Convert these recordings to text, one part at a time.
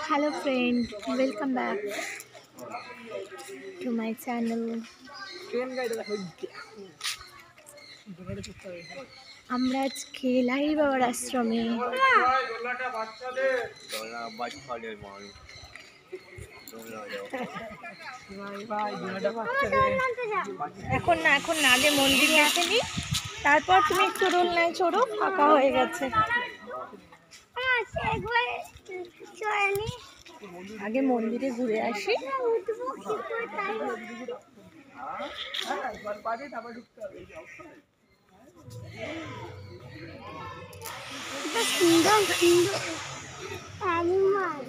Hello friend, welcome back to my channel. আমরা আজকে লাহিড়ী বাবার আশ্রমে। এখন না আগে মন্দিরে আসেনি, তারপর তুমি একটু দোলনায় চড়ো, ফাঁকা হয়ে গেছে। আগে মন্দিরে ঘুরে আসি। সুন্দর সুন্দর অ্যানিমাল।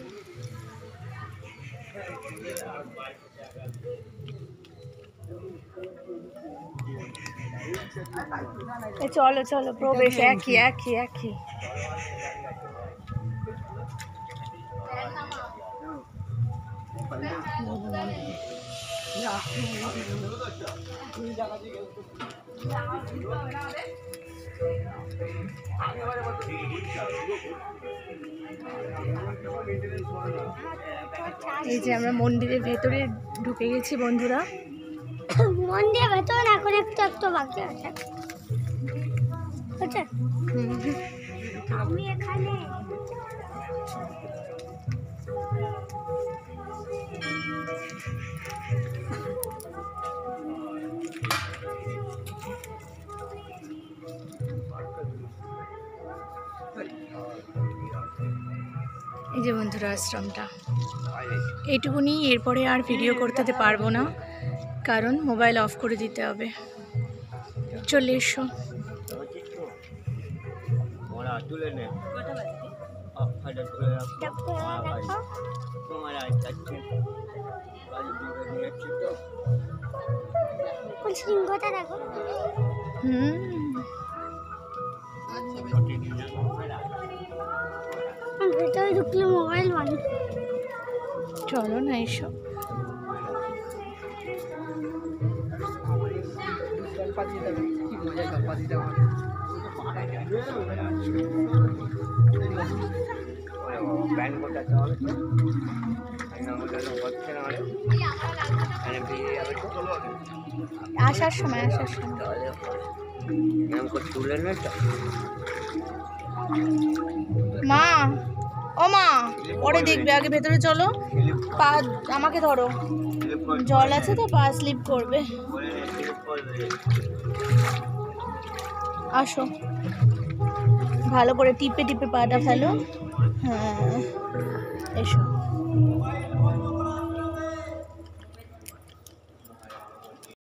চলো চলো, প্রবেশ একই একই একই। এই যে আমরা মন্দিরের ভেতরে ঢুকে গেছি বন্ধুরা। মন্দিরের ভেতরে এখন একটু একটু বাকি আছে। আমি এখানে এই যে বন্ধুরা আশ্রমটা এইটুকুনি, এরপরে আর ভিডিও করতে পারবো না, কারণ মোবাইল অফ করে দিতে হবে। চলে এসো। ভেতরে ঢুকলে মোবাইল বন্ধ। চলো না এসো। আসার সময় মা, ও মা, পরে দেখবে, আগে ভেতরে চলো। পা আমাকে ধরো, জল আছে তো, পা স্লিপ করবে। আসো, ভালো করে টিপে টিপে পাটা ফেলো। হ্যাঁ, এসো।